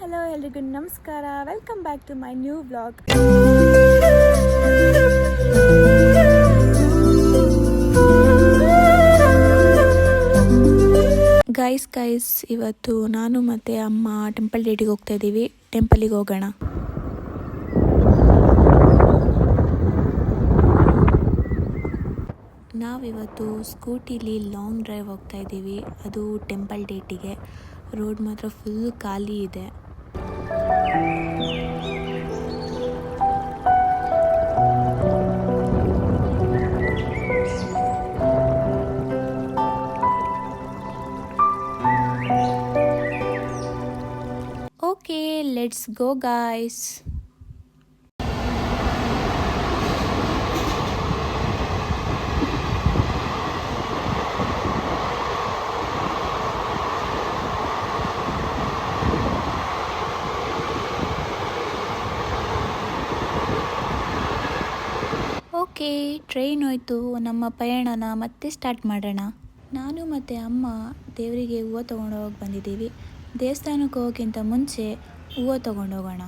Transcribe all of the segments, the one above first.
Hello ಎಲ್ರಿಗೂ ನಮಸ್ಕಾರ. Welcome back to my new vlog. Guys ಇವತ್ತು ನಾನು ಮತ್ತು ಅಮ್ಮ ಟೆಂಪಲ್ ಡೇಟಿಗೆ ಹೋಗ್ತಾ ಇದ್ದೀವಿ. ಟೆಂಪಲಿಗೆ ಹೋಗೋಣ. ನಾವಿವತ್ತು ಸ್ಕೂಟಿಲಿ ಲಾಂಗ್ ಡ್ರೈವ್ ಹೋಗ್ತಾ ಇದ್ದೀವಿ. ಅದು ಟೆಂಪಲ್ ಡೇಟಿಗೆ. ರೋಡ್ ಮಾತ್ರ ಫುಲ್ ಖಾಲಿ ಇದೆ. Okay, let's go guys. Okay, train ಹೋಯ್ತು. ನಮ್ಮ ಪಯಣನ ಮತ್ತೆ ಸ್ಟಾರ್ಟ್ ಮಾಡೋಣ. ನಾನು ಮತ್ತು ಅಮ್ಮ ದೇವರಿಗೆ ಹೂವು ತೊಗೊಂಡೋಗಿ ಬಂದಿದ್ದೀವಿ. ದೇವಸ್ಥಾನಕ್ಕೆ ಹೋಗೋಕ್ಕಿಂತ ಮುಂಚೆ ಹೂವು ತೊಗೊಂಡೋಗೋಣ.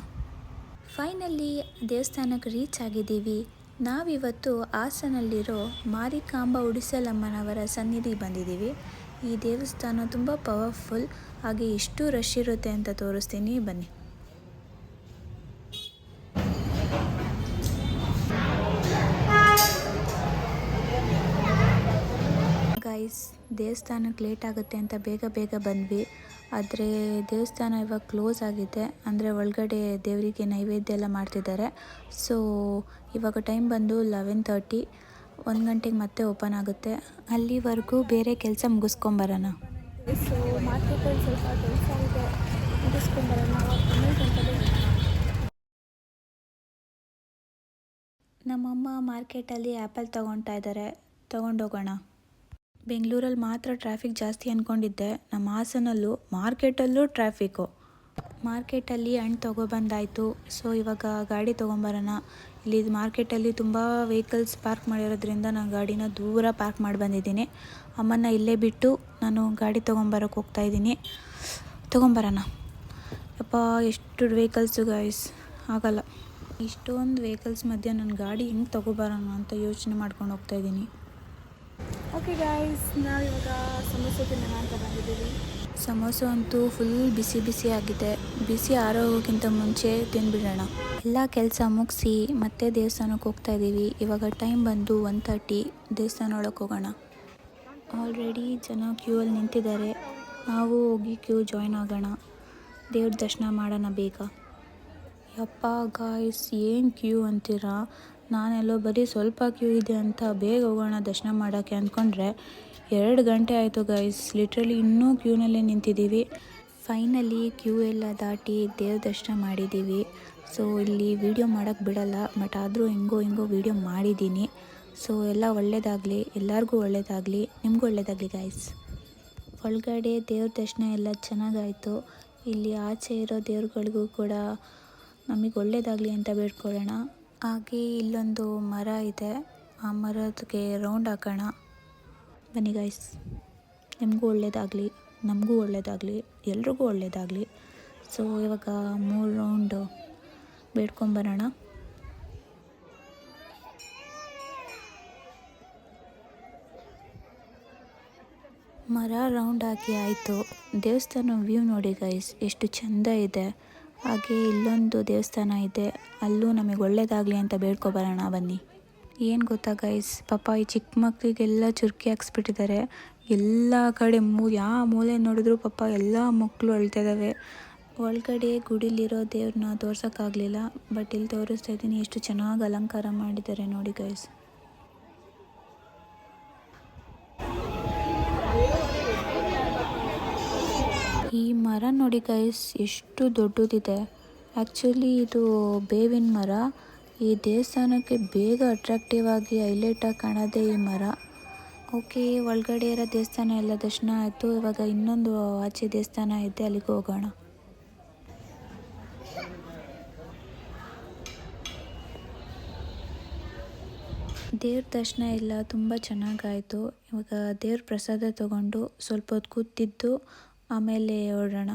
ಫೈನಲಿ ದೇವಸ್ಥಾನಕ್ಕೆ ರೀಚ್ ಆಗಿದ್ದೀವಿ. ನಾವಿವತ್ತು ಹಾಸನಲ್ಲಿರೋ ಮಾರಿಕಾಂಬಾ ಉಡಿಸಲಮ್ಮನವರ ಸನ್ನಿಧಿಗೆ ಬಂದಿದ್ದೀವಿ. ಈ ದೇವಸ್ಥಾನ ತುಂಬ ಪವರ್ಫುಲ್. ಹಾಗೆ ಎಷ್ಟು ರಶ್ ಇರುತ್ತೆ ಅಂತ ತೋರಿಸ್ತೀನಿ, ಬನ್ನಿ. ಗೈಸ್, ದೇವಸ್ಥಾನಕ್ಕೆ ಲೇಟ್ ಆಗುತ್ತೆ ಅಂತ ಬೇಗ ಬಂದ್ವಿ. ಆದರೆ ದೇವಸ್ಥಾನ ಇವಾಗ ಕ್ಲೋಸ್ ಆಗಿದೆ. ಅಂದರೆ ಒಳಗಡೆ ದೇವರಿಗೆ ನೈವೇದ್ಯ ಎಲ್ಲ ಮಾಡ್ತಿದ್ದಾರೆ. ಸೊ ಇವಾಗ ಟೈಮ್ ಬಂದು 11:30. 1 ಗಂಟೆಗೆ ಮತ್ತೆ ಓಪನ್ ಆಗುತ್ತೆ. ಅಲ್ಲಿವರೆಗೂ ಬೇರೆ ಕೆಲಸ ಮುಗಿಸ್ಕೊಂಬರೋಣ. ಸೊ ಮಾರ್ಕೆಟಲ್ಲಿ ಸ್ವಲ್ಪ ಕೆಲಸ ಇದೆ, ಮುಗಿಸ್ಕೊಂಬರೋಣ. ನಮ್ಮಮ್ಮ ಮಾರ್ಕೆಟಲ್ಲಿ ಆ್ಯಪಲ್ ತೊಗೊತಾ ಇದ್ದಾರೆ, ತೊಗೊಂಡೋಗೋಣ. ಬೆಂಗಳೂರಲ್ಲಿ ಮಾತ್ರ ಟ್ರಾಫಿಕ್ ಜಾಸ್ತಿ ಅಂದ್ಕೊಂಡಿದ್ದೆ. ನಮ್ಮ ಹಾಸನಲ್ಲೂ ಮಾರ್ಕೆಟಲ್ಲೂ ಟ್ರಾಫಿಕ್ಕು. ಮಾರ್ಕೆಟಲ್ಲಿ ಹಣ್ಣು ತೊಗೊಬಂದಾಯಿತು. ಸೊ ಇವಾಗ ಗಾಡಿ ತೊಗೊಂಬರೋಣ. ಇಲ್ಲಿ ಮಾರ್ಕೆಟಲ್ಲಿ ತುಂಬ ವೆಹಿಕಲ್ಸ್ ಪಾರ್ಕ್ ಮಾಡಿರೋದ್ರಿಂದ ನಾನು ಗಾಡಿನ ದೂರ ಪಾರ್ಕ್ ಮಾಡಿ ಬಂದಿದ್ದೀನಿ. ಅಮ್ಮನ ಇಲ್ಲೇ ಬಿಟ್ಟು ನಾನು ಗಾಡಿ ತೊಗೊಂಬರೋಕ್ಕೆ ಹೋಗ್ತಾಯಿದ್ದೀನಿ. ತೊಗೊಂಬರೋಣ. ಯಪ್ಪ, ಎಷ್ಟು ವೆಹಿಕಲ್ಸು ಗೈಸ್, ಆಗಲ್ಲ. ಇಷ್ಟೊಂದು ವೆಹಿಕಲ್ಸ್ ಮಧ್ಯೆ ನನ್ನ ಗಾಡಿ ಹೆಂಗೆ ತೊಗೊಬರೋಣ ಅಂತ ಯೋಚನೆ ಮಾಡ್ಕೊಂಡು ಹೋಗ್ತಾಯಿದ್ದೀನಿ. ಓಕೆ ಗೈಸ್, ನಾವಿವಾಗ ಸಮೋಸೆ ತಿನ್ನೋಣ ಅಂತ ಬಂದಿದ್ದೀವಿ. ಸಮೋಸ ಅಂತೂ ಫುಲ್ ಬಿಸಿ ಆಗಿದೆ. ಬಿಸಿ ಆರೋಗೋಕ್ಕಿಂತ ಮುಂಚೆ ತಿಂದುಬಿಡೋಣ. ಎಲ್ಲ ಕೆಲಸ ಮುಗಿಸಿ ಮತ್ತೆ ದೇವಸ್ಥಾನಕ್ಕೆ ಹೋಗ್ತಾ ಇದ್ದೀವಿ. ಇವಾಗ ಟೈಮ್ ಬಂದು 1:30. ದೇವಸ್ಥಾನ ಒಳಗೆ ಹೋಗೋಣ. ಆಲ್ರೆಡಿ ಜನ ಕ್ಯೂ ಅಲ್ಲಿ ನಿಂತಿದ್ದಾರೆ. ನಾವು ಹೋಗಿ ಕ್ಯೂ ಜಾಯ್ನ್ ಆಗೋಣ. ದೇವ್ರ ದರ್ಶನ ಮಾಡೋಣ ಬೇಗ. ಯಪ್ಪ ಗಾಯ್ಸ್, ಏನು ಕ್ಯೂ ಅಂತೀರಾ? ನಾನೆಲ್ಲೋ ಬರೀ ಸ್ವಲ್ಪ ಕ್ಯೂ ಇದೆ ಅಂತ ಬೇಗ ಹೋಗೋಣ ದರ್ಶನ ಮಾಡೋಕ್ಕೆ ಅಂದ್ಕೊಂಡ್ರೆ 2 ಗಂಟೆ ಆಯಿತು ಗೈಸ್. ಲಿಟ್ರಲಿ ಇನ್ನೂ ಕ್ಯೂನಲ್ಲೇ ನಿಂತಿದ್ದೀವಿ. ಫೈನಲಿ ಕ್ಯೂ ಎಲ್ಲ ದಾಟಿ ದೇವ್ರ ದರ್ಶನ ಮಾಡಿದ್ದೀವಿ. ಸೊ ಇಲ್ಲಿ ವೀಡಿಯೋ ಮಾಡೋಕ್ಕೆ ಬಿಡಲ್ಲ, ಬಟ್ ಆದರೂ ಹೆಂಗೋ ವೀಡಿಯೋ ಮಾಡಿದ್ದೀನಿ. ಸೊ ಎಲ್ಲ ಒಳ್ಳೆಯದಾಗಲಿ, ಎಲ್ಲರಿಗೂ ಒಳ್ಳೆಯದಾಗಲಿ, ನಿಮಗೂ ಒಳ್ಳೆಯದಾಗಲಿ ಗೈಸ್. ಒಳಗಡೆ ದೇವ್ರ ದರ್ಶನ ಎಲ್ಲ ಚೆನ್ನಾಗಾಯಿತು. ಇಲ್ಲಿ ಆಚೆ ಇರೋ ದೇವ್ರುಗಳಿಗೂ ಕೂಡ ನಮಗೆ ಒಳ್ಳೆಯದಾಗಲಿ ಅಂತ ಬೇಡ್ಕೊಳ್ಳೋಣ. ಹಾಗೆ ಇಲ್ಲೊಂದು ಮರ ಇದೆ, ಆ ಮರದಕ್ಕೆ ರೌಂಡ್ ಹಾಕೋಣ. ಬನ್ನಿ ಗೈಸ್, ನಿಮಗೂ ಒಳ್ಳೆಯದಾಗಲಿ, ನಮಗೂ ಒಳ್ಳೆಯದಾಗಲಿ, ಎಲ್ರಿಗೂ ಒಳ್ಳೆಯದಾಗಲಿ. ಸೊ ಇವಾಗ 3 ರೌಂಡು ಬೇಡ್ಕೊಂಬರೋಣ. ಮರ ರೌಂಡ್ ಹಾಕಿ ಆಯಿತು. ದೇವಸ್ಥಾನ ವ್ಯೂ ನೋಡಿ ಗೈಸ್, ಎಷ್ಟು ಚೆಂದ ಇದೆ. ಹಾಗೆ ಇಲ್ಲೊಂದು ದೇವಸ್ಥಾನ ಇದೆ, ಅಲ್ಲೂ ನಮಗೆ ಒಳ್ಳೆಯದಾಗಲಿ ಅಂತ ಬೇಡ್ಕೊಬರೋಣ ಬನ್ನಿ. ಏನು ಗೊತ್ತಾ ಗೈಸ್, ಪಾಪ ಈ ಚಿಕ್ಕ ಮಕ್ಕಳಿಗೆಲ್ಲ ಚುರುಕಿ ಹಾಕ್ಸ್ಬಿಟ್ಟಿದ್ದಾರೆ. ಎಲ್ಲ ಕಡೆ ಯಾವ ಮೂಲೆ ನೋಡಿದ್ರು ಪಾಪ ಎಲ್ಲ ಮಕ್ಕಳು ಅಳ್ತಾ ಇದ್ದಾವೆ. ಒಳಗಡೆ ಗುಡಿಲಿರೋ ದೇವ್ರನ್ನ ತೋರ್ಸೋಕ್ಕಾಗಲಿಲ್ಲ, ಬಟ್ ಇಲ್ಲಿ ತೋರಿಸ್ತಾ ಇದ್ದೀನಿ. ಎಷ್ಟು ಚೆನ್ನಾಗಿ ಅಲಂಕಾರ ಮಾಡಿದ್ದಾರೆ ನೋಡಿ ಗೈಸ್. ಈ ಮರ ನೋಡಿ ಗೈಸ್, ಎಷ್ಟು ದೊಡ್ಡದಿದೆ. ಆ್ಯಕ್ಚುಲಿ ಇದು ಬೇವಿನ ಮರ. ಈ ದೇವಸ್ಥಾನಕ್ಕೆ ಬೇಗ ಅಟ್ರಾಕ್ಟಿವ್ ಆಗಿ ಹೈಲೈಟಾಗಿ ಕಾಣೋದೇ ಈ ಮರ. ಓಕೆ, ಒಳಗಡೆ ಇರೋ ದೇವಸ್ಥಾನ ಎಲ್ಲ ದರ್ಶನ ಆಯಿತು. ಇವಾಗ ಇನ್ನೊಂದು ಆಚೆ ದೇವಸ್ಥಾನ ಇದೆ, ಅಲ್ಲಿಗೆ ಹೋಗೋಣ. ದೇವ್ರ ದರ್ಶನ ಎಲ್ಲ ತುಂಬ ಚೆನ್ನಾಗಾಯಿತು. ಇವಾಗ ದೇವ್ರ ಪ್ರಸಾದ ತೊಗೊಂಡು ಸ್ವಲ್ಪ ಹೊತ್ತು ಕೂತಿದ್ದು ಆಮೇಲೆ ಹೊರಡೋಣ.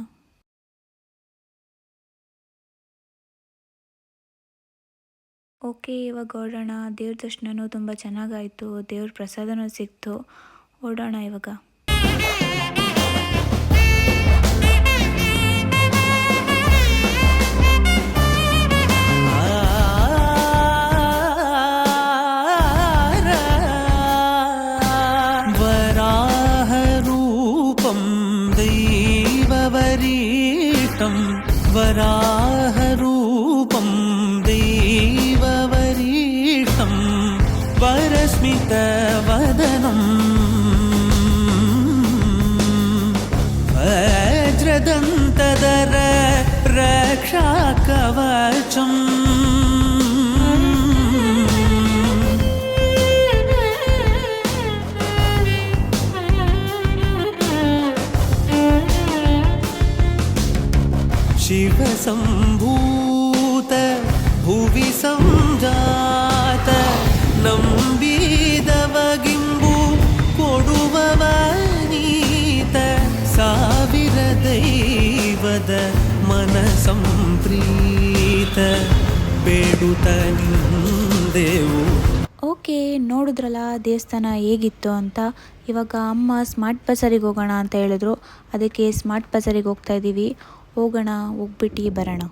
ಓಕೆ, ಇವಾಗ ಹೊರಡೋಣ. ದೇವ್ರ ದರ್ಶನನೂ ತುಂಬ ಚೆನ್ನಾಗಾಯಿತು, ದೇವ್ರ ಪ್ರಸಾದನೂ ಸಿಕ್ತು. ಹೊರಡೋಣ ಇವಾಗ. ವರಾಹರೂಪಂ ದೈವವರೀಷ್ಟಂ ವರಾಹರೂಪಂ ದೈವವರೀಷ್ಟಂ ವರಸ್ಮಿತವದನಂ ವಜ್ರದಂತದರ ರಕ್ಷಾಕವಚಂ ಶಿವಸಂಭೂತ ಭುವಿ ಸಂಜಾತ ನಂಬಿದವಗಿಂಬು ಕೊಡುವವನೀತ ಸಾವಿರ ದೈವದ ಮನ ಸಂಪ್ರೀತ ಬೇಡುತ್ತ ನಿಂದೆವು. ಓಕೆ, ನೋಡಿದ್ರಲ್ಲ ದೇವಸ್ಥಾನ ಹೇಗಿತ್ತು ಅಂತ. ಇವಾಗ ಅಮ್ಮ ಸ್ಮಾರ್ಟ್ ಬಜಾರಿಗೆ ಹೋಗೋಣ ಅಂತ ಹೇಳಿದ್ರು, ಅದಕ್ಕೆ ಸ್ಮಾರ್ಟ್ ಬಜಾರಿಗೆ ಹೋಗ್ತಾ ಇದ್ದೀವಿ. ಹೋಗೋಣ, ಹೋಗ್ಬಿಟ್ಟು ಬರೋಣ.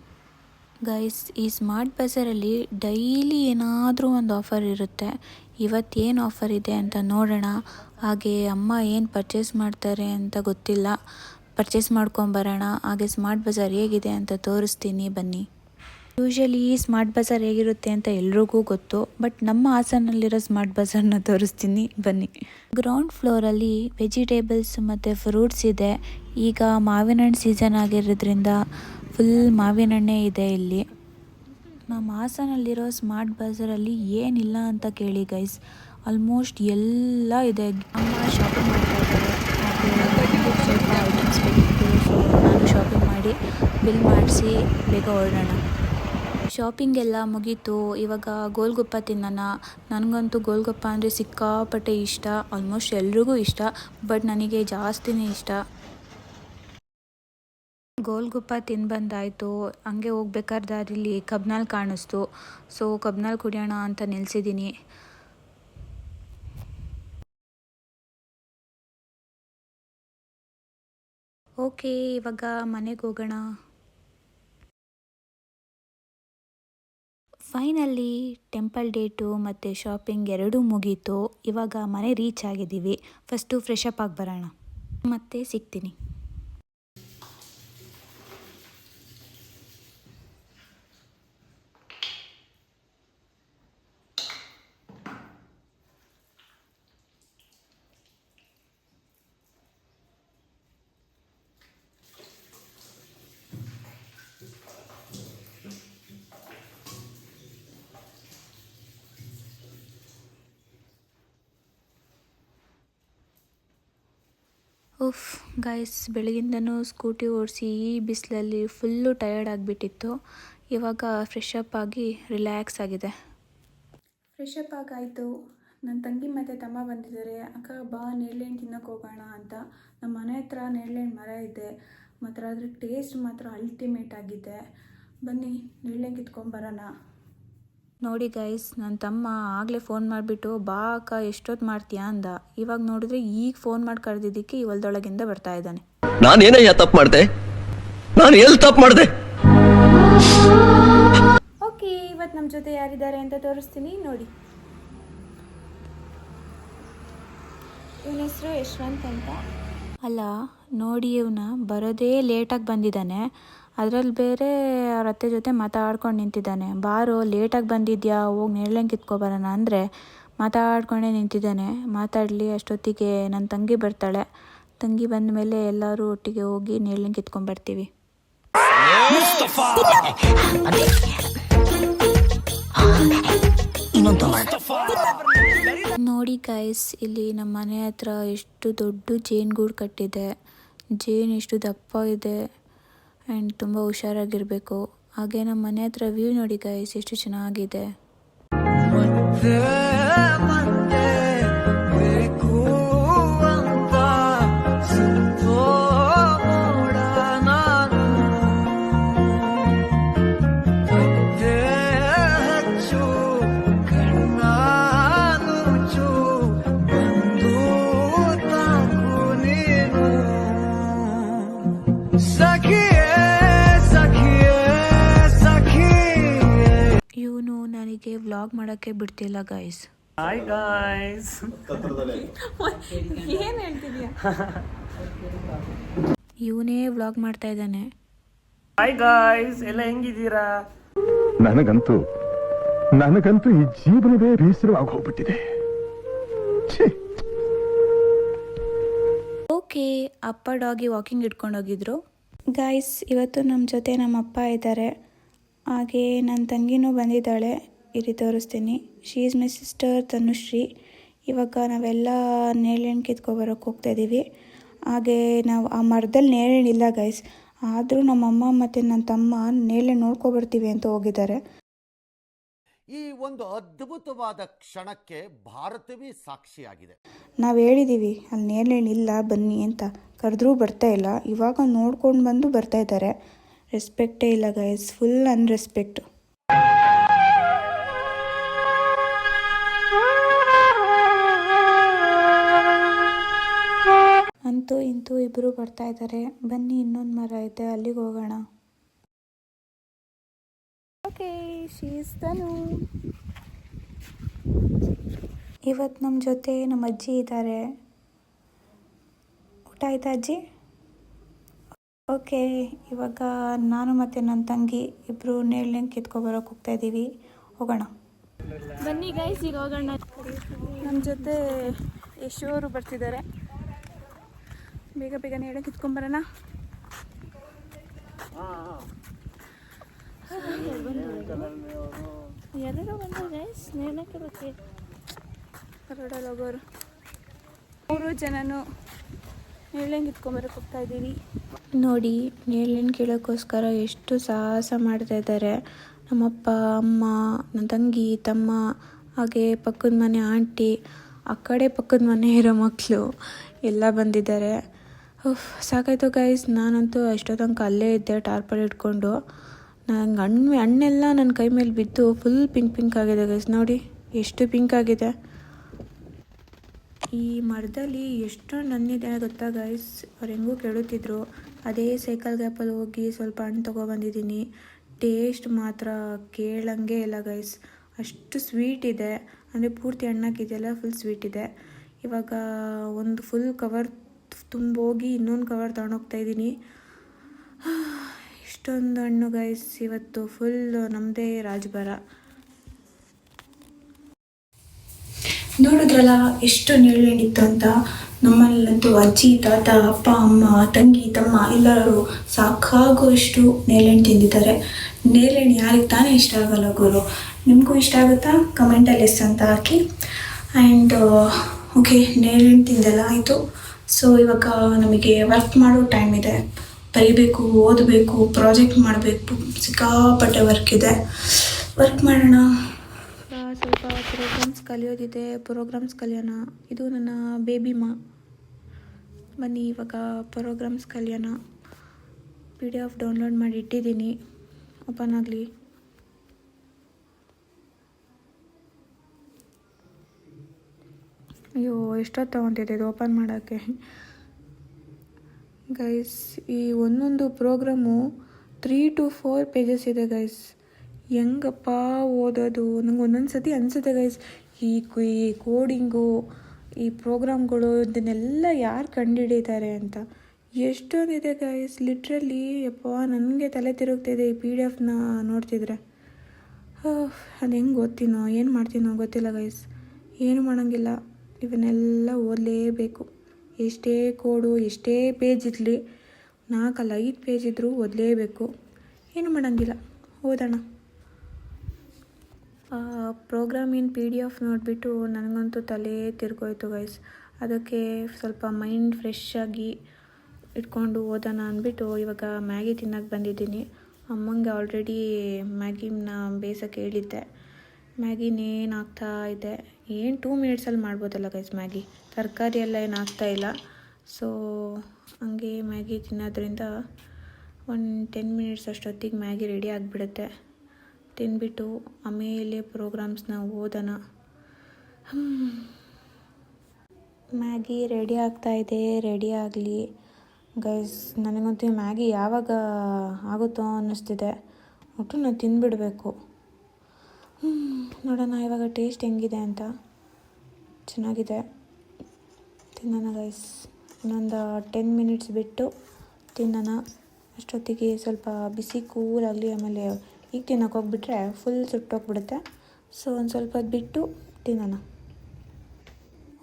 ಗೈಸ್, ಈ ಸ್ಮಾರ್ಟ್ ಬಜಾರಲ್ಲಿ ಡೈಲಿ ಏನಾದರೂ ಒಂದು ಆಫರ್ ಇರುತ್ತೆ. ಇವತ್ತೇನು ಆಫರ್ ಇದೆ ಅಂತ ನೋಡೋಣ. ಹಾಗೆ ಅಮ್ಮ ಏನು ಪರ್ಚೇಸ್ ಮಾಡ್ತಾರೆ ಅಂತ ಗೊತ್ತಿಲ್ಲ, ಪರ್ಚೇಸ್ ಮಾಡ್ಕೊಂಬರೋಣ. ಹಾಗೆ ಸ್ಮಾರ್ಟ್ ಬಜಾರ್ ಹೇಗಿದೆ ಅಂತ ತೋರಿಸ್ತೀನಿ ಬನ್ನಿ. ಯೂಶ್ವಲಿ ಸ್ಮಾರ್ಟ್ ಬಜಾರ್ ಹೇಗಿರುತ್ತೆ ಅಂತ ಎಲ್ರಿಗೂ ಗೊತ್ತು, ಬಟ್ ನಮ್ಮ ಹಾಸನಲ್ಲಿರೋ ಸ್ಮಾರ್ಟ್ ಬಜಾರ್ನ ತೋರಿಸ್ತೀನಿ ಬನ್ನಿ. ಗ್ರೌಂಡ್ ಫ್ಲೋರಲ್ಲಿ ವೆಜಿಟೇಬಲ್ಸ್ ಮತ್ತು ಫ್ರೂಟ್ಸ್ ಇದೆ. ಈಗ ಮಾವಿನ ಹಣ್ಣು ಸೀಸನ್ ಆಗಿರೋದ್ರಿಂದ ಫುಲ್ ಮಾವಿನ ಹಣ್ಣೇ ಇದೆ ಇಲ್ಲಿ. ನಮ್ಮ ಹಾಸನಲ್ಲಿರೋ ಸ್ಮಾರ್ಟ್ ಬಜಾರಲ್ಲಿ ಏನಿಲ್ಲ ಅಂತ ಕೇಳಿ ಗೈಸ್, ಆಲ್ಮೋಸ್ಟ್ ಎಲ್ಲ ಇದೆ. ಅಮ್ಮ ಶಾಪಿಂಗ್ ಮಾಡ್ತಾ ಇದ್ದಾರೆ. ಸ್ವಲ್ಪ ಐಟಮ್ಸ್ ಬೇಕಿತ್ತು, ಸೊ ನಾನು ಶಾಪಿಂಗ್ ಮಾಡಿ ಬಿಲ್ ಮಾಡಿಸಿ ಬೇಗ ಹೊರಡೋಣ. ಶಾಪಿಂಗ್ ಎಲ್ಲ ಮುಗೀತು. ಇವಾಗ ಗೋಲ್ಗಪ್ಪ ತಿನ್ನೋಣ. ನನಗಂತೂ ಗೋಲ್ಗಪ್ಪ ಅಂದರೆ ಸಿಕ್ಕಾಪಟ್ಟೆ ಇಷ್ಟ, ಆಲ್ಮೋಸ್ಟ್ ಎಲ್ರಿಗೂ ಇಷ್ಟ, ಬಟ್ ನನಗೆ ಜಾಸ್ತಿನೇ ಇಷ್ಟ. ಗೋಲ್ಗಪ್ಪ ತಿಂದು ಬಂದಾಯಿತು. ಹಂಗೆ ಹೋಗ್ಬೇಕಾದ್ರೆ ದಾರಿಲಿ ಕಬ್ನಾಲ್ ಕಾಣಿಸ್ತು, ಸೊ ಕಬ್ನಾಲ್ ಕುಡಿಯೋಣ ಅಂತ ನಿಲ್ಸಿದ್ದೀನಿ. ಓಕೆ, ಇವಾಗ ಮನೆಗೆ ಹೋಗೋಣ. ಫೈನಲಿ ಟೆಂಪಲ್ ಡೇಟು ಮತ್ತು ಶಾಪಿಂಗ್ ಎರಡೂ ಮುಗೀತು. ಇವಾಗ ಮನೆ ರೀಚ್ ಆಗಿದ್ದೀವಿ. ಫಸ್ಟು ಫ್ರೆಶ್ ಅಪ್ ಆಗಿ ಬರೋಣ, ಮತ್ತೆ ಸಿಗ್ತೀನಿ. ಉಫ್ ಗೈಸ್, ಬೆಳಗಿಂದನೂ ಸ್ಕೂಟಿ ಓಡಿಸಿ ಈ ಬಿಸಿಲಲ್ಲಿ ಫುಲ್ಲು ಟಯರ್ಡ್ ಆಗಿಬಿಟ್ಟಿತ್ತು. ಇವಾಗ ಫ್ರೆಶ್ ಅಪ್ ಆಗಿ ರಿಲ್ಯಾಕ್ಸ್ ಆಗಿದೆ. ಫ್ರೆಶ್ ಅಪ್ ಆಗಾಯಿತು. ನನ್ನ ತಂಗಿ ಮತ್ತು ತಮ್ಮ ಬಂದಿದ್ದಾರೆ. ಅಕ್ಕ ಬಾ ನೇರಳೆಹಣ್ಣು ತಿನ್ನೋಕೆ ಹೋಗೋಣ ಅಂತ. ನಮ್ಮ ಮನೆ ಹತ್ರ ನೇರಳೆಹಣ್ಣು ಮರ ಇದೆ, ಮಾತ್ರ ಅದ್ರ ಟೇಸ್ಟ್ ಮಾತ್ರ ಅಲ್ಟಿಮೇಟ್ ಆಗಿದೆ. ಬನ್ನಿ ನೇರಳೆಹಣ್ಣು ಕಿತ್ಕೊಂಬರೋಣ. ನೋಡಿ ಗೈಸ್, ನನ್ನ ತಮ್ಮ ಆಗಲೇ ಫೋನ್ ಮಾಡಿಬಿಟ್ಟು ಬಾ ಅಕ್ಕ ಎಷ್ಟೊತ್ತು ಮಾಡ್ತೀಯಾ ಅಂದ. ಇವಾಗ ನೋಡಿದ್ರೆ ಈಗ ಫೋನ್ ಮಾಡಿ ಕರೆದಿದ್ದಕ್ಕೆ ಈ ಹೊಲದೊಳಗಿಂದ ಬರ್ತಾ ಇದ್ದಾನೆ. ನಾನೇನಯ್ಯ ತಪ್ಪು ಮಾಡಿದೆ? ನಾನು ಎಲ್ಲಿ ತಪ್ಪು ಮಾಡಿದೆ? ಓಕೆ, ಇವತ್ತು ನಮ್ಮ ಜೊತೆ ಯಾರಿದ್ದಾರೆ ಅಂತ ತೋರಿಸ್ತೀನಿ ನೋಡಿ. ಇವನ ಹೆಸರು ಯಶವಂತ್ ಅಂತ. ಅಲ್ಲ ನೋಡಿ, ಇವನ ಬರೋದೇ ಲೇಟಾಗಿ ಬಂದಿದ್ದಾನೆ. ಅದರಲ್ಲಿ ಬೇರೆ ಅವ್ರ ಅತ್ತೆ ಜೊತೆ ಮಾತಾಡ್ಕೊಂಡು ನಿಂತಿದ್ದಾನೆ. ಬಾರೋ ಲೇಟಾಗಿ ಬಂದಿದ್ಯಾ, ಹೋಗಿ ನೇರಳೆಹಣ್ಣು ಕಿತ್ಕೊಬರೋಣ ಅಂದರೆ ಮಾತಾಡ್ಕೊಂಡೇ ನಿಂತಿದ್ದಾನೆ. ಮಾತಾಡಲಿ, ಅಷ್ಟೊತ್ತಿಗೆ ನನ್ನ ತಂಗಿ ಬರ್ತಾಳೆ. ತಂಗಿ ಬಂದ ಮೇಲೆ ಎಲ್ಲರೂ ಒಟ್ಟಿಗೆ ಹೋಗಿ ನೇರಳೆಹಣ್ಣು ಕಿತ್ಕೊಂಡ್ಬರ್ತೀವಿ. ನೋಡಿ ಗೈಸ್, ಇಲ್ಲಿ ನಮ್ಮ ಮನೆ ಹತ್ರ ಎಷ್ಟು ದೊಡ್ಡ ಜೇನುಗೂಡು ಕಟ್ಟಿದೆ. ಜೇನು ಎಷ್ಟು ದಪ್ಪ ಇದೆ ಆ್ಯಂಡ್ ತುಂಬ ಹುಷಾರಾಗಿರಬೇಕು. ಹಾಗೆ ನಮ್ಮ ಮನೆ ಹತ್ರ ವ್ಯೂ ನೋಡಿ ಗೈಸ್, ಎಷ್ಟು ಚೆನ್ನಾಗಿದೆ. ಹಚ್ಚು ಇವನು ನನಗೆ ವ್ಲಾಗ್ ಮಾಡೋಕ್ಕೆ ಬಿಡ್ತಿಲ್ಲ ಗೈಸ್. ಹಾಯ್ ಗಾಯ್ಸ್, ಏನು ಹೇಳ್ತಿದ್ಯಾ? ಇವನೇ ವ್ಲಾಗ್ ಮಾಡ್ತಾ ಇದ್ದಾನೆ. ಹಾಯ್ ಗಾಯ್ಸ್, ಎಲ್ಲ ಹೆಂಗಿದ್ದೀರಾ? ನನಗಂತೂ ಈ ಜೀವನವೇ ಬೇಸರವಾಗಿ ಹೋಗ್ಬಿಟ್ಟಿದೆ. ಓಕೆ, ಅಪ್ಪ ಡಾಗಿ ವಾಕಿಂಗ್ ಇಟ್ಕೊಂಡು ಹೋಗಿದ್ರು. ಗಾಯ್ಸ್, ಇವತ್ತು ನಮ್ಮ ಜೊತೆ ನಮ್ಮ ಅಪ್ಪ ಇದ್ದಾರೆ, ಹಾಗೆ ನನ್ನ ತಂಗಿನೂ ಬಂದಿದ್ದಾಳೆ. ಇಲ್ಲಿ ತೋರಿಸ್ತೀನಿ. She is my sister Tanushree. ಇವಾಗ ನಾವೆಲ್ಲ ನೇರಳೆಹಣ್ಣು ಕಿತ್ಕೊಬರೋಕ್ಕೆ ಹೋಗ್ತಾಯಿದ್ದೀವಿ. ಹಾಗೆ ನಾವು ಆ ಮರದಲ್ಲಿ ನೇರಳೆಹಣ್ಣಿಲ್ಲ ಗೈಸ್, ಆದರೂ ನಮ್ಮಮ್ಮ ಮತ್ತು ನನ್ನ ತಮ್ಮ ನೇರಳೆಹಣ್ಣು ನೋಡ್ಕೊಬರ್ತೀವಿ ಅಂತ ಹೋಗಿದ್ದಾರೆ. ಈ ಒಂದು ಅದ್ಭುತವಾದ ಕ್ಷಣಕ್ಕೆ ಭಾರತವೇ ಸಾಕ್ಷಿಯಾಗಿದೆ. ನಾವು ಹೇಳಿದ್ದೀವಿ ಅಲ್ಲಿ ನೇರಳೆಹಣ್ಣು ಇಲ್ಲ ಬನ್ನಿ ಅಂತ, ಕರೆದ್ರೂ ಬರ್ತಾ ಇಲ್ಲ. ಇವಾಗ ನೋಡ್ಕೊಂಡು ಬಂದು ಬರ್ತಾ ಇದ್ದಾರೆ. ರೆಸ್ಪೆಕ್ಟೇ ಇಲ್ಲ ಗೈಸ್, ಫುಲ್ ಅನ್ರೆಸ್ಪೆಕ್ಟ್. ಅಂತೂ ಇಂತೂ ಇಬ್ಬರು ಬರ್ತಾ ಇದ್ದಾರೆ. ಬನ್ನಿ, ಇನ್ನೊಂದು ಮರ ಇದೆ, ಅಲ್ಲಿಗೆ ಹೋಗೋಣ. ಓಕೆ, ಶೀಸ್ತನು ಇವತ್ತು ನಮ್ಮ ಜೊತೆ ನಮ್ಮ ಅಜ್ಜಿ ಇದ್ದಾರೆ. ಊಟ ಆಯ್ತಾ ಅಜ್ಜಿ? ಓಕೆ, ಇವಾಗ ನಾನು ಮತ್ತು ನನ್ನ ತಂಗಿ ಇಬ್ಬರು ನೇರಳೆಹಣ್ಣು ಕಿತ್ಕೊಬರೋಕೆ ಹೋಗ್ತಾಯಿದ್ದೀವಿ. ಹೋಗೋಣ ಬನ್ನಿ ಗೈಸ್, ಈಗ ಹೋಗೋಣ. ನಮ್ಮ ಜೊತೆ ಯಶು ಅವರು ಬರ್ತಿದ್ದಾರೆ. ಬೇಗ ಬೇಗ ನೇರಳೆಹಣ್ಣು ಕಿತ್ಕೊಂಬರೋಣ. ಎಲ್ಲರೂ ಬಂದರು ಗೈಸ್, ನೇರಳೆಹಣ್ಣು ಕಿತ್ತಕ್ಕೆ ರೋಡಲ್ಲಿ ಹೋಗೋರು 3 ಜನನು ನೇರಳೆಹಣ್ಣು ಕಿತ್ಕೊಂಬರಕ್ಕೆ ಹೋಗ್ತಾ ಇದ್ದೀವಿ. ನೋಡಿ, ನೇರಳೆಹಣ್ಣು ಕೀಳೋಕ್ಕೋಸ್ಕರ ಎಷ್ಟು ಸಾಹಸ ಮಾಡ್ತಾ ಇದ್ದಾರೆ. ನಮ್ಮಪ್ಪ, ಅಮ್ಮ, ನನ್ನ ತಂಗಿ, ತಮ್ಮ, ಹಾಗೆ ಪಕ್ಕದ ಮನೆ ಆಂಟಿ, ಆ ಕಡೆ ಪಕ್ಕದ ಮನೆ ಇರೋ ಮಕ್ಕಳು ಎಲ್ಲ ಬಂದಿದ್ದಾರೆ. ಸಾಕಾಯ್ತು ಗೈಸ್. ನಾನಂತೂ ಎಷ್ಟೊತ್ತಂಕ ಅಲ್ಲೇ ಇದ್ದೆ ಟಾರ್ಪಲ್ ಇಟ್ಕೊಂಡು. ನಂಗೆ ಹಣ್ಣೆಲ್ಲ ನನ್ನ ಕೈ ಮೇಲೆ ಬಿದ್ದು ಫುಲ್ ಪಿಂಕ್ ಆಗಿದೆ ಗೈಸ್. ನೋಡಿ ಎಷ್ಟು ಪಿಂಕ್ ಆಗಿದೆ. ಈ ಮರದಲ್ಲಿ ಎಷ್ಟೊಂದು ಹಣ್ಣಿದೆ ಗೊತ್ತಾ ಗೈಸ್. ಅವ್ರು ಹೆಂಗೂ ಕೇಳುತ್ತಿದ್ರು. ಅದೇ ಸೈಕಲ್ ಗ್ಯಾಪಲ್ಲಿ ಹೋಗಿ ಸ್ವಲ್ಪ ಹಣ್ಣು ತೊಗೊಬಂದಿದ್ದೀನಿ. ಟೇಸ್ಟ್ ಮಾತ್ರ ಕೇಳಂಗೆ ಇಲ್ಲ ಗೈಸ್, ಅಷ್ಟು ಸ್ವೀಟ್ ಇದೆ. ಅಂದರೆ ಪೂರ್ತಿ ಹಣ್ಣಾಕಿದೆಯಲ್ಲ, ಫುಲ್ ಸ್ವೀಟ್ ಇದೆ. ಇವಾಗ ಒಂದು ಫುಲ್ ಕವರ್ ತುಂಬೋಗಿ ಇನ್ನೊಂದು ಕವರ್ ತೊಗೊಂಡೋಗ್ತಾಯಿದ್ದೀನಿ. ಇಷ್ಟೊಂದು ಹಣ್ಣು ಗೈಸ್, ಇವತ್ತು ಫುಲ್ ನಮ್ಮದೇ ರಾಜಭಾರ. ನೋಡಿದ್ರಲ್ಲ ಎಷ್ಟು ನೇರಳೆಹಣ್ಣಿತ್ತು ಅಂತ. ನಮ್ಮಲ್ಲಂತೂ ಅಜ್ಜಿ, ತಾತ, ಅಪ್ಪ, ಅಮ್ಮ, ತಂಗಿ, ತಮ್ಮ ಎಲ್ಲರೂ ಸಾಕಾಗುವಷ್ಟು ನೇರಳೆಹಣ್ಣು ತಿಂದಿದ್ದಾರೆ. ನೇರಳೆಹಣ್ಣು ಯಾರಿಗೆ ತಾನೇ ಇಷ್ಟ ಆಗಲ್ಲ ಗುರು? ನಿಮಗೂ ಇಷ್ಟ ಆಗುತ್ತಾ? ಕಮೆಂಟಲ್ಲಿ ಎಸ್ ಅಂತ ಹಾಕಿ. ಆ್ಯಂಡ್ ಓಕೆ, ನೇರಳೆಹಣ್ಣು ತಿಂದೆಲ್ಲ ಆಯಿತು. ಸೊ ಇವಾಗ ನಮಗೆ ವರ್ಕ್ ಮಾಡೋ ಟೈಮ್ ಇದೆ. ಬರೀಬೇಕು, ಓದಬೇಕು, ಪ್ರಾಜೆಕ್ಟ್ ಮಾಡಬೇಕು, ಸಿಕ್ಕಾಪಟ್ಟೆ ವರ್ಕ್ ಇದೆ. ವರ್ಕ್ ಮಾಡೋಣ. ಸ್ವಲ್ಪ ಪ್ರೋಗ್ರಾಮ್ಸ್ ಕಲಿಯೋದಿದೆ, ಪ್ರೋಗ್ರಾಮ್ಸ್ ಕಲಿಯೋಣ. ಇದು ನನ್ನ ಬೇಬಿ ಮಾ. ಬನ್ನಿ ಇವಾಗ ಪ್ರೋಗ್ರಾಮ್ಸ್ ಕಲಿಯೋಣ. PDF ಡೌನ್ಲೋಡ್ ಮಾಡಿ ಇಟ್ಟಿದ್ದೀನಿ, ಓಪನ್ ಆಗಲಿ. ಅಯ್ಯೋ, ಎಷ್ಟೊತ್ತು ತೊಗೊತಿದೆ ಇದು ಓಪನ್ ಮಾಡೋಕ್ಕೆ ಗೈಸ್. ಈ ಒಂದೊಂದು ಪ್ರೋಗ್ರಾಮು 3 to 4 ಪೇಜಸ್ ಇದೆ ಗೈಸ್. ಹೆಂಗಪ್ಪ ಓದೋದು? ನಂಗೆ ಒಂದೊಂದು ಸತಿ ಅನಿಸುತ್ತೆ ಗೈಸ್, ಈ ಕೋಡಿಂಗು, ಈ ಪ್ರೋಗ್ರಾಮ್ಗಳು, ಇದನ್ನೆಲ್ಲ ಯಾರು ಕಂಡುಹಿಡಿತಾರೆ ಅಂತ. ಎಷ್ಟೊಂದಿದೆ ಗೈಸ್, ಲಿಟ್ರಲಿ ಯಪ್ಪ ನನಗೆ ತಲೆ ತಿರುಗ್ತಿದೆ ಈ PDF ನೋಡ್ತಿದ್ರೆ. ಅದು ಹೆಂಗೆ ಓದ್ತೀನೋ ಏನು ಮಾಡ್ತೀನೋ ಗೊತ್ತಿಲ್ಲ ಗೈಸ್. ಏನು ಮಾಡೋಂಗಿಲ್ಲ, ಇವನ್ನೆಲ್ಲ ಓದಲೇಬೇಕು. ಎಷ್ಟೇ ಕೋಡು, ಎಷ್ಟೇ ಪೇಜ್ ಇರಲಿ, 4 ಅಲ್ಲ 5 ಪೇಜ್ ಇದ್ದರೂ ಓದಲೇಬೇಕು. ಏನು ಮಾಡೋಂಗಿಲ್ಲ, ಓದೋಣ. ಪ್ರೋಗ್ರಾಮಿನ PDF ನೋಡಿಬಿಟ್ಟು ನನಗಂತೂ ತಲೆ ತಿರ್ಗೋಯ್ತು ಗೈಸ್. ಅದಕ್ಕೆ ಸ್ವಲ್ಪ ಮೈಂಡ್ ಫ್ರೆಶ್ ಆಗಿ ಇಟ್ಕೊಂಡು ಓದೋಣ ಅಂದ್ಬಿಟ್ಟು ಇವಾಗ ಮ್ಯಾಗಿ ತಿನ್ನೋಕ್ಕೆ ಬಂದಿದ್ದೀನಿ. ಅಮ್ಮಂಗೆ ಆಲ್ರೆಡಿ ಮ್ಯಾಗಿನ ಬೇಯಿಸೋಕ್ಕೆ ಹೇಳಿದ್ದೆ. ಮ್ಯಾಗಿನೇನು ಆಗ್ತಾ ಇದೆ, ಏನು 2 ಮಿನಿಟ್ಸಲ್ಲಿ ಮಾಡ್ಬೋದಲ್ಲ ಗೈಸ್ ಮ್ಯಾಗಿ. ತರಕಾರಿ ಎಲ್ಲ ಏನು ಆಗ್ತಾಯಿಲ್ಲ. ಸೊ ಹಂಗೆ ಮ್ಯಾಗಿ ತಿನ್ನೋದ್ರಿಂದ ಒಂದು 10 ಮಿನಿಟ್ಸ್ ಅಷ್ಟೊತ್ತಿಗೆ ಮ್ಯಾಗಿ ರೆಡಿ ಆಗಿಬಿಡುತ್ತೆ. ತಿಂದ್ಬಿಟ್ಟು ಆಮೇಲೆ ಪ್ರೋಗ್ರಾಮ್ಸ್ನ ಓದೋಣ. ಮ್ಯಾಗಿ ರೆಡಿ ಆಗ್ತಾಯಿದೆ, ರೆಡಿ ಆಗಲಿ. ಗೈಸ್ ನನಗಂತೂ ಈ ಮ್ಯಾಗಿ ಯಾವಾಗ ಆಗುತ್ತೋ ಅನ್ನಿಸ್ತಿದೆ. ಒಟ್ಟು ನಾನು ತಿಂದುಬಿಡಬೇಕು. ನೋಡೋಣ ಇವಾಗ ಟೇಸ್ಟ್ ಹೆಂಗಿದೆ ಅಂತ. ಚೆನ್ನಾಗಿದೆ, ತಿನ್ನೋಣ ಗೈಸ್. ಇನ್ನೊಂದು 10 ಮಿನಿಟ್ಸ್ ಬಿಟ್ಟು ತಿನ್ನೋಣ. ಅಷ್ಟೊತ್ತಿಗೆ ಸ್ವಲ್ಪ ಬಿಸಿ ಕೂಲಾಗಲಿ. ಆಮೇಲೆ ಈಗ ತಿನ್ನೋಕೆ ಹೋಗ್ಬಿಟ್ರೆ ಫುಲ್ ಸುಟ್ಟೋಗ್ಬಿಡುತ್ತೆ. ಸೊ ಒಂದು ಸ್ವಲ್ಪ ಹೊತ್ತು ಬಿಟ್ಟು ತಿನ್ನೋಣ.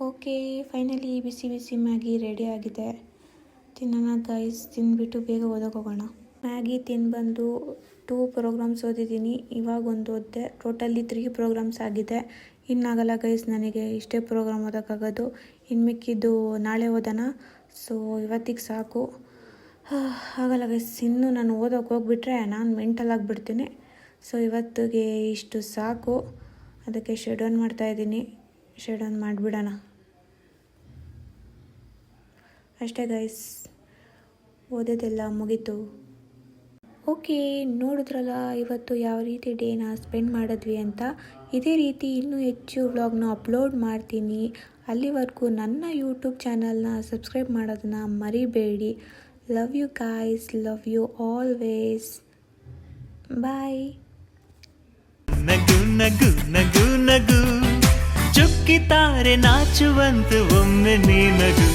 ಓಕೆ, ಫೈನಲಿ ಬಿಸಿ ಬಿಸಿ ಮ್ಯಾಗಿ ರೆಡಿ ಆಗಿದೆ. ತಿನ್ನೋಣ ಗೈಸ್. ತಿಂದುಬಿಟ್ಟು ಬೇಗ ಓದೋಕೆ ಹೋಗೋಣ. ಮ್ಯಾಗಿ ತಿಂದು 2 ಪ್ರೋಗ್ರಾಮ್ಸ್ ಓದಿದ್ದೀನಿ. ಇವಾಗ ಒಂದು ಓದಿದೆ. ಟೋಟಲಿ 3 ಪ್ರೋಗ್ರಾಮ್ಸ್ ಆಗಿದೆ. ಇನ್ನಾಗಲ್ಲ ಗೈಸ್, ನನಗೆ ಇಷ್ಟೇ ಪ್ರೋಗ್ರಾಮ್ ಓದೋಕ್ಕಾಗೋದು. ಇನ್ನು ಮಿಕ್ಕಿದ್ದು ನಾಳೆ ಓದೋಣ. ಸೊ ಇವತ್ತಿಗೆ ಸಾಕು. ಆಗಲ್ಲ ಗೈಸ್, ಇನ್ನು ನಾನು ಓದೋಕೆ ಹೋಗ್ಬಿಟ್ರೆ ನಾನು ಮೆಂಟಲ್ ಆಗಿಬಿಡ್ತೀನಿ. ಸೊ ಇವತ್ತಿಗೆ ಇಷ್ಟು ಸಾಕು. ಅದಕ್ಕೆ ಶೆಡ್ ಆನ್ ಮಾಡ್ತಾಯಿದ್ದೀನಿ. ಶೆಡ್ ಆನ್ ಮಾಡಿಬಿಡೋಣ ಅಷ್ಟೇ ಗೈಸ್. ಓದೋದೆಲ್ಲ ಮುಗೀತು. ಓಕೆ, ನೋಡಿದ್ರಲ್ಲ ಇವತ್ತು ಯಾವ ರೀತಿ ಡೇನ ಸ್ಪೆಂಡ್ ಮಾಡಿದ್ವಿ ಅಂತ. ಇದೇ ರೀತಿ ಇನ್ನೂ ಹೆಚ್ಚು ವ್ಲಾಗ್ನ ಅಪ್ಲೋಡ್ ಮಾಡ್ತೀನಿ. ಅಲ್ಲಿವರೆಗೂ ನನ್ನ ಯೂಟ್ಯೂಬ್ ಚಾನಲ್ನ ಸಬ್ಸ್ಕ್ರೈಬ್ ಮಾಡೋದನ್ನ ಮರಿಬೇಡಿ. Love you guys, love you always. Bye. ನಗು ನಗು ನಗು ನಗು, ಚುಕ್ಕಿತಾರೆ ನಾಚುವಂತ ಒಮ್ಮೆ ನೀ ನಗು.